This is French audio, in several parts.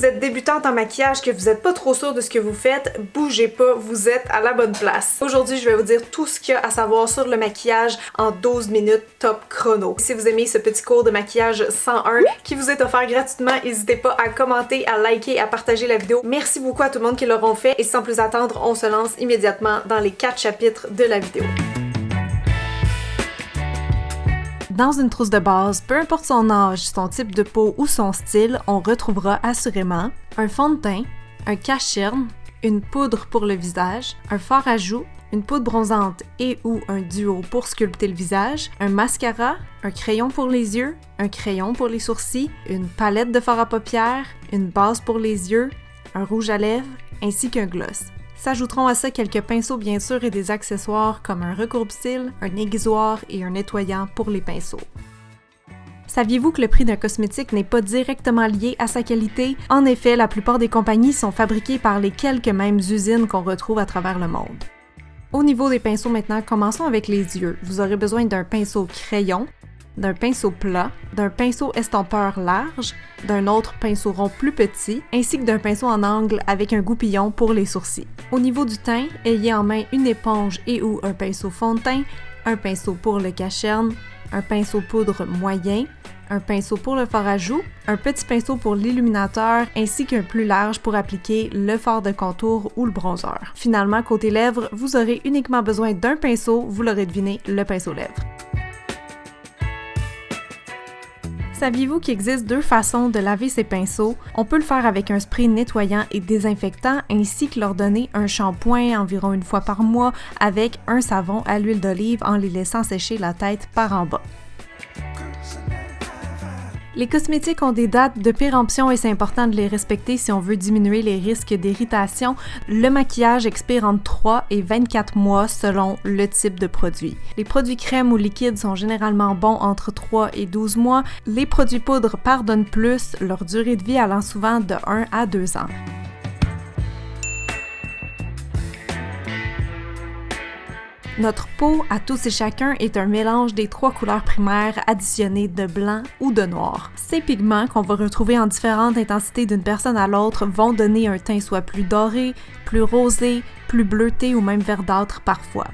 vous êtes débutante en maquillage, que vous n'êtes pas trop sûr de ce que vous faites, bougez pas, vous êtes à la bonne place. Aujourd'hui, je vais vous dire tout ce qu'il y a à savoir sur le maquillage en 12 minutes top chrono. Si vous aimez ce petit cours de maquillage 101 qui vous est offert gratuitement, n'hésitez pas à commenter, à liker, à partager la vidéo. Merci beaucoup à tout le monde qui l'auront fait et sans plus attendre, on se lance immédiatement dans les 4 chapitres de la vidéo. Dans une trousse de base, peu importe son âge, son type de peau ou son style, on retrouvera assurément un fond de teint, un cache-cerne, une poudre pour le visage, un fard à joues, une poudre bronzante et ou un duo pour sculpter le visage, un mascara, un crayon pour les yeux, un crayon pour les sourcils, une palette de fard à paupières, une base pour les yeux, un rouge à lèvres ainsi qu'un gloss. S'ajouteront à ça quelques pinceaux bien sûr et des accessoires comme un recourbe-cils, un aiguisoir et un nettoyant pour les pinceaux. Saviez-vous que le prix d'un cosmétique n'est pas directement lié à sa qualité? En effet, la plupart des compagnies sont fabriquées par les quelques mêmes usines qu'on retrouve à travers le monde. Au niveau des pinceaux maintenant, commençons avec les yeux. Vous aurez besoin d'un pinceau crayon, d'un pinceau plat, d'un pinceau estompeur large, d'un autre pinceau rond plus petit, ainsi que d'un pinceau en angle avec un goupillon pour les sourcils. Au niveau du teint, ayez en main une éponge et ou un pinceau fond de teint, un pinceau pour le cache-cerne, un pinceau poudre moyen, un pinceau pour le fard à joues, un petit pinceau pour l'illuminateur, ainsi qu'un plus large pour appliquer le fard de contour ou le bronzer. Finalement, côté lèvres, vous aurez uniquement besoin d'un pinceau, vous l'aurez deviné, le pinceau lèvres. Saviez-vous qu'il existe 2 façons de laver ces pinceaux? On peut le faire avec un spray nettoyant et désinfectant ainsi que leur donner un shampoing environ une fois par mois avec un savon à l'huile d'olive en les laissant sécher la tête par en bas. Les cosmétiques ont des dates de péremption et c'est important de les respecter si on veut diminuer les risques d'irritation. Le maquillage expire entre 3 et 24 mois selon le type de produit. Les produits crèmes ou liquides sont généralement bons entre 3 et 12 mois. Les produits poudres pardonnent plus, leur durée de vie allant souvent de 1 à 2 ans. Notre peau, à tous et chacun, est un mélange des 3 couleurs primaires additionnées de blanc ou de noir. Ces pigments, qu'on va retrouver en différentes intensités d'une personne à l'autre, vont donner un teint soit plus doré, plus rosé, plus bleuté ou même verdâtre parfois.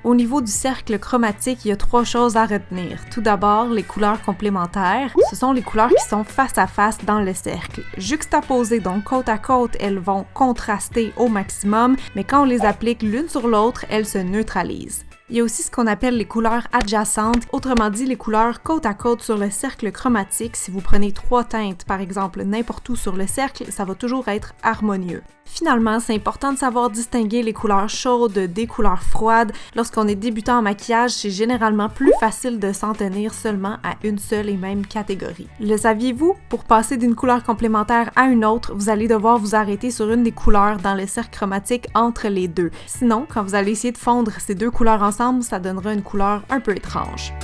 Au niveau du cercle chromatique, il y a 3 choses à retenir. Tout d'abord, les couleurs complémentaires. Ce sont les couleurs qui sont face à face dans le cercle. Juxtaposées, donc côte à côte, elles vont contraster au maximum, mais quand on les applique l'une sur l'autre, elles se neutralisent. Il y a aussi ce qu'on appelle les couleurs adjacentes, autrement dit les couleurs côte à côte sur le cercle chromatique. Si vous prenez 3 teintes, par exemple, n'importe où sur le cercle, ça va toujours être harmonieux. Finalement, c'est important de savoir distinguer les couleurs chaudes des couleurs froides. Lorsqu'on est débutant en maquillage, c'est généralement plus facile de s'en tenir seulement à une seule et même catégorie. Le saviez-vous? Pour passer d'une couleur complémentaire à une autre, vous allez devoir vous arrêter sur une des couleurs dans le cercle chromatique entre les deux. Sinon, quand vous allez essayer de fondre ces 2 couleurs ensemble, ça donnera une couleur un peu étrange.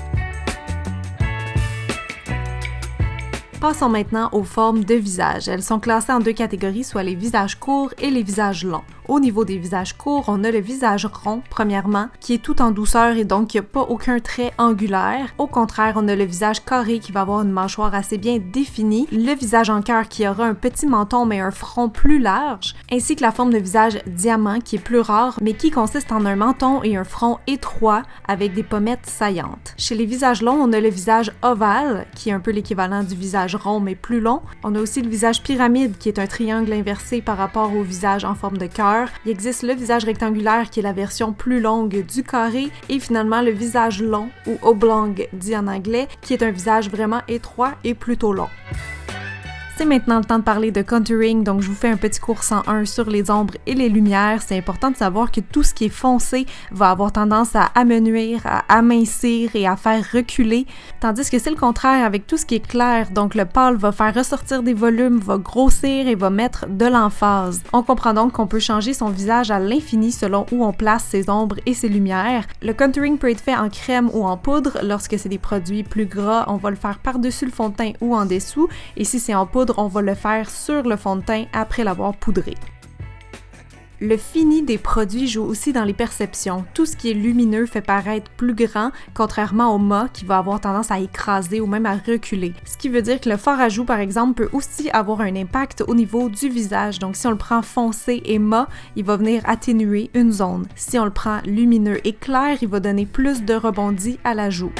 Passons maintenant aux formes de visage. Elles sont classées en 2 catégories, soit les visages courts et les visages longs. Au niveau des visages courts, on a le visage rond, premièrement, qui est tout en douceur et donc qui n'a pas aucun trait angulaire. Au contraire, on a le visage carré qui va avoir une mâchoire assez bien définie, le visage en cœur qui aura un petit menton mais un front plus large, ainsi que la forme de visage diamant qui est plus rare mais qui consiste en un menton et un front étroit avec des pommettes saillantes. Chez les visages longs, on a le visage ovale, qui est un peu l'équivalent du visage rond mais plus long. On a aussi le visage pyramide qui est un triangle inversé par rapport au visage en forme de cœur. Il existe le visage rectangulaire qui est la version plus longue du carré et finalement le visage long ou oblong dit en anglais qui est un visage vraiment étroit et plutôt long. C'est maintenant le temps de parler de contouring, donc je vous fais un petit cours 101 sur les ombres et les lumières. C'est important de savoir que tout ce qui est foncé va avoir tendance à amenuire, à amincir et à faire reculer, tandis que c'est le contraire avec tout ce qui est clair, donc le pâle va faire ressortir des volumes, va grossir et va mettre de l'emphase. On comprend donc qu'on peut changer son visage à l'infini selon où on place ses ombres et ses lumières. Le contouring peut être fait en crème ou en poudre. Lorsque c'est des produits plus gras, on va le faire par-dessus le fond de teint ou en dessous, et si c'est en poudre, on va le faire sur le fond de teint après l'avoir poudré. Le fini des produits joue aussi dans les perceptions. Tout ce qui est lumineux fait paraître plus grand, contrairement au mat qui va avoir tendance à écraser ou même à reculer. Ce qui veut dire que le fard à joues, par exemple, peut aussi avoir un impact au niveau du visage. Donc si on le prend foncé et mat, il va venir atténuer une zone. Si on le prend lumineux et clair, il va donner plus de rebondi à la joue.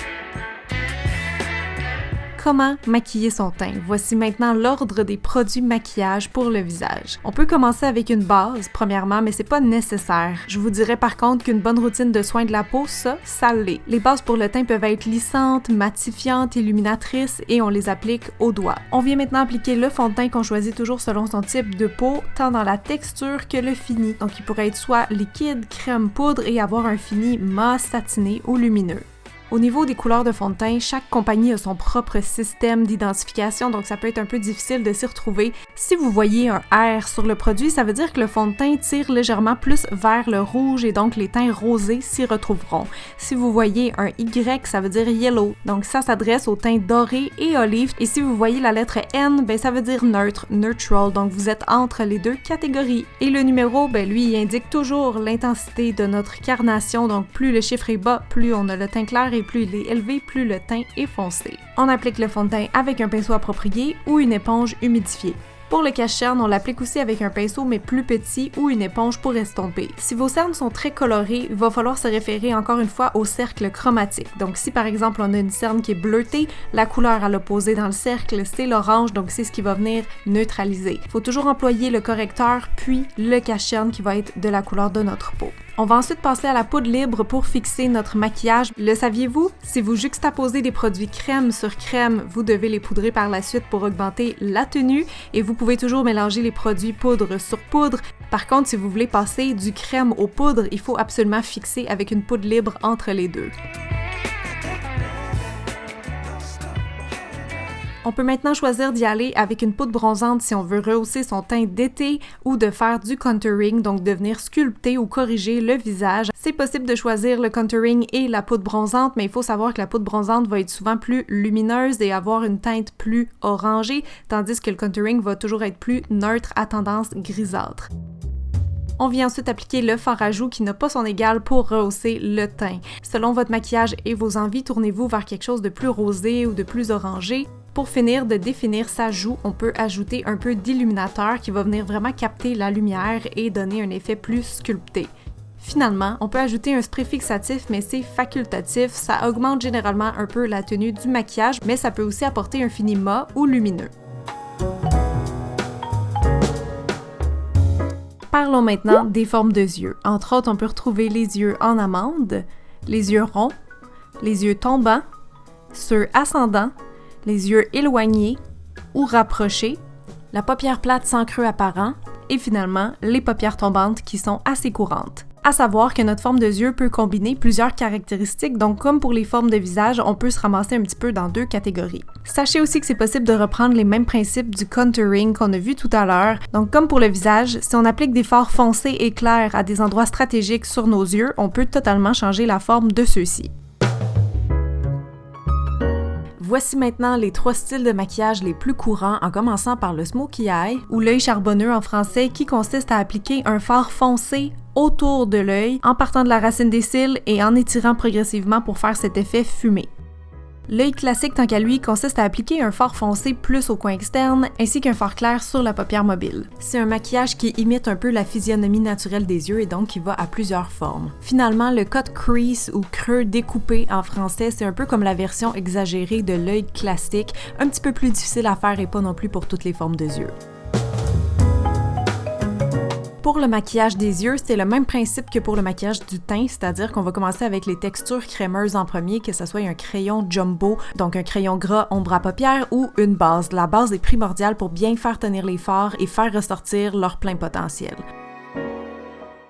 Comment maquiller son teint? Voici maintenant l'ordre des produits maquillage pour le visage. On peut commencer avec une base, premièrement, mais c'est pas nécessaire. Je vous dirais par contre qu'une bonne routine de soins de la peau, ça l'est. Les bases pour le teint peuvent être lissantes, matifiantes, illuminatrices et on les applique au doigt. On vient maintenant appliquer le fond de teint qu'on choisit toujours selon son type de peau, tant dans la texture que le fini. Donc il pourrait être soit liquide, crème, poudre et avoir un fini mat, satiné ou lumineux. Au niveau des couleurs de fond de teint, chaque compagnie a son propre système d'identification, donc ça peut être un peu difficile de s'y retrouver. Si vous voyez un R sur le produit, ça veut dire que le fond de teint tire légèrement plus vers le rouge et donc les teints rosés s'y retrouveront. Si vous voyez un Y, ça veut dire yellow, donc ça s'adresse aux teints dorés et olives. Et si vous voyez la lettre N, ça veut dire neutre, neutral, donc vous êtes entre les deux catégories. Et le numéro, lui, il indique toujours l'intensité de notre carnation, donc plus le chiffre est bas, plus on a le teint clair et plus il est élevé, plus le teint est foncé. On applique le fond de teint avec un pinceau approprié ou une éponge humidifiée. Pour le cache-cerne, on l'applique aussi avec un pinceau mais plus petit ou une éponge pour estomper. Si vos cernes sont très colorées, il va falloir se référer encore une fois au cercle chromatique. Donc si par exemple on a une cerne qui est bleutée, la couleur à l'opposé dans le cercle c'est l'orange, donc c'est ce qui va venir neutraliser. Il faut toujours employer le correcteur puis le cache-cerne qui va être de la couleur de notre peau. On va ensuite passer à la poudre libre pour fixer notre maquillage. Le saviez-vous? Si vous juxtaposez des produits crème sur crème, vous devez les poudrer par la suite pour augmenter la tenue et vous pouvez toujours mélanger les produits poudre sur poudre. Par contre, si vous voulez passer du crème aux poudres, il faut absolument fixer avec une poudre libre entre les deux. On peut maintenant choisir d'y aller avec une poudre bronzante si on veut rehausser son teint d'été ou de faire du contouring, donc de venir sculpter ou corriger le visage. C'est possible de choisir le contouring et la poudre bronzante, mais il faut savoir que la poudre bronzante va être souvent plus lumineuse et avoir une teinte plus orangée, tandis que le contouring va toujours être plus neutre à tendance grisâtre. On vient ensuite appliquer le fard à joues qui n'a pas son égal pour rehausser le teint. Selon votre maquillage et vos envies, tournez-vous vers quelque chose de plus rosé ou de plus orangé. Pour finir de définir sa joue, on peut ajouter un peu d'illuminateur qui va venir vraiment capter la lumière et donner un effet plus sculpté. Finalement, on peut ajouter un spray fixatif, mais c'est facultatif, ça augmente généralement un peu la tenue du maquillage, mais ça peut aussi apporter un fini mat ou lumineux. Parlons maintenant des formes de yeux. Entre autres, on peut retrouver les yeux en amande, les yeux ronds, les yeux tombants, ceux ascendants, les yeux éloignés ou rapprochés, la paupière plate sans creux apparent et finalement les paupières tombantes qui sont assez courantes. À savoir que notre forme de yeux peut combiner plusieurs caractéristiques, donc comme pour les formes de visage, on peut se ramasser un petit peu dans deux catégories. Sachez aussi que c'est possible de reprendre les mêmes principes du contouring qu'on a vu tout à l'heure. Donc comme pour le visage, si on applique des fards foncés et clairs à des endroits stratégiques sur nos yeux, on peut totalement changer la forme de ceux-ci. Voici maintenant les 3 styles de maquillage les plus courants, en commençant par le smokey eye, ou l'œil charbonneux en français, qui consiste à appliquer un fard foncé autour de l'œil, en partant de la racine des cils et en étirant progressivement pour faire cet effet fumé. L'œil classique, tant qu'à lui, consiste à appliquer un fard foncé plus au coin externe, ainsi qu'un fard clair sur la paupière mobile. C'est un maquillage qui imite un peu la physionomie naturelle des yeux et donc qui va à plusieurs formes. Finalement, le cut crease ou creux découpé en français, c'est un peu comme la version exagérée de l'œil classique, un petit peu plus difficile à faire et pas non plus pour toutes les formes de yeux. Pour le maquillage des yeux, c'est le même principe que pour le maquillage du teint, c'est-à-dire qu'on va commencer avec les textures crémeuses en premier, que ce soit un crayon jumbo, donc un crayon gras ombre à paupières ou une base. La base est primordiale pour bien faire tenir les fards et faire ressortir leur plein potentiel.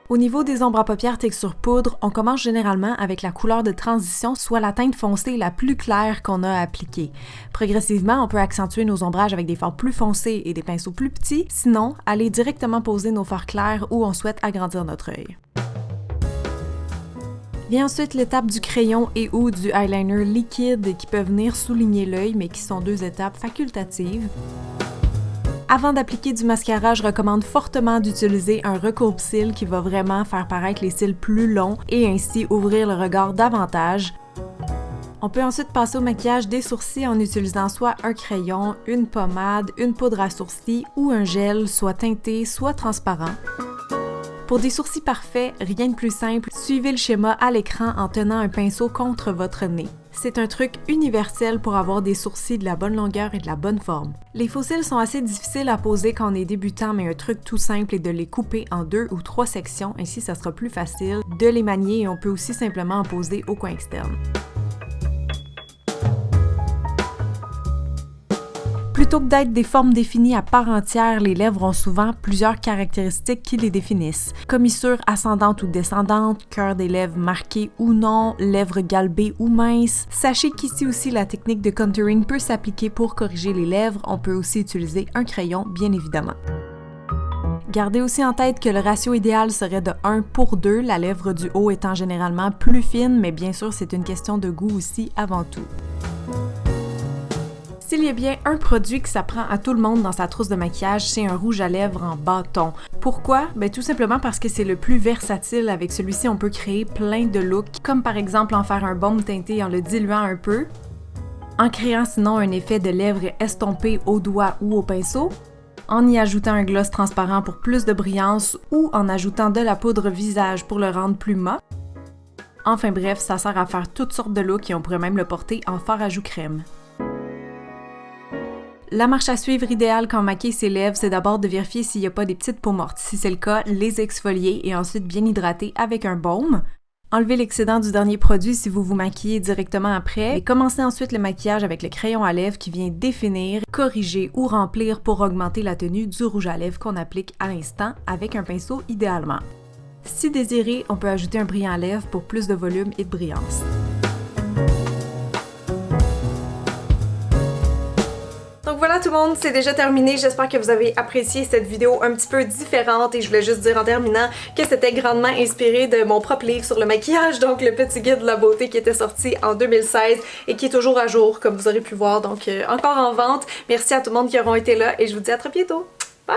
Au niveau des ombres à paupières texture poudre, on commence généralement avec la couleur de transition, soit la teinte foncée la plus claire qu'on a appliquée. Progressivement, on peut accentuer nos ombrages avec des fards plus foncés et des pinceaux plus petits, sinon, aller directement poser nos fards clairs où on souhaite agrandir notre œil. Vient ensuite l'étape du crayon et ou du eyeliner liquide qui peuvent venir souligner l'œil, mais qui sont 2 étapes facultatives. Avant d'appliquer du mascara, je recommande fortement d'utiliser un recourbe-cils qui va vraiment faire paraître les cils plus longs et ainsi ouvrir le regard davantage. On peut ensuite passer au maquillage des sourcils en utilisant soit un crayon, une pommade, une poudre à sourcils ou un gel, soit teinté, soit transparent. Pour des sourcils parfaits, rien de plus simple, suivez le schéma à l'écran en tenant un pinceau contre votre nez. C'est un truc universel pour avoir des sourcils de la bonne longueur et de la bonne forme. Les faux cils sont assez difficiles à poser quand on est débutant, mais un truc tout simple est de les couper en 2 ou 3 sections, ainsi ça sera plus facile de les manier et on peut aussi simplement en poser au coin externe. Plutôt que d'être des formes définies à part entière, les lèvres ont souvent plusieurs caractéristiques qui les définissent. Commissure ascendante ou descendante, cœur des lèvres marqué ou non, lèvres galbées ou minces. Sachez qu'ici aussi la technique de contouring peut s'appliquer pour corriger les lèvres. On peut aussi utiliser un crayon, bien évidemment. Gardez aussi en tête que le ratio idéal serait de 1 pour 2, la lèvre du haut étant généralement plus fine, mais bien sûr c'est une question de goût aussi avant tout. S'il y a bien un produit qui s'apprend à tout le monde dans sa trousse de maquillage, c'est un rouge à lèvres en bâton. Pourquoi? Tout simplement parce que c'est le plus versatile. Avec celui-ci, on peut créer plein de looks, comme par exemple en faire un baume teinté en le diluant un peu, en créant sinon un effet de lèvres estompées au doigt ou au pinceau, en y ajoutant un gloss transparent pour plus de brillance ou en ajoutant de la poudre visage pour le rendre plus mat. Enfin bref, ça sert à faire toutes sortes de looks et on pourrait même le porter en fard à joues crème. La marche à suivre idéale quand on maquille ses lèvres, c'est d'abord de vérifier s'il n'y a pas des petites peaux mortes. Si c'est le cas, les exfolier et ensuite bien hydrater avec un baume. Enlevez l'excédent du dernier produit si vous vous maquillez directement après et commencez ensuite le maquillage avec le crayon à lèvres qui vient définir, corriger ou remplir pour augmenter la tenue du rouge à lèvres qu'on applique à l'instant avec un pinceau idéalement. Si désiré, on peut ajouter un brillant à lèvres pour plus de volume et de brillance. Donc voilà tout le monde, c'est déjà terminé. J'espère que vous avez apprécié cette vidéo un petit peu différente et je voulais juste dire en terminant que c'était grandement inspiré de mon propre livre sur le maquillage, donc le petit guide de la beauté qui était sorti en 2016 et qui est toujours à jour comme vous aurez pu voir, donc encore en vente. Merci à tout le monde qui auront été là et je vous dis à très bientôt. Bye!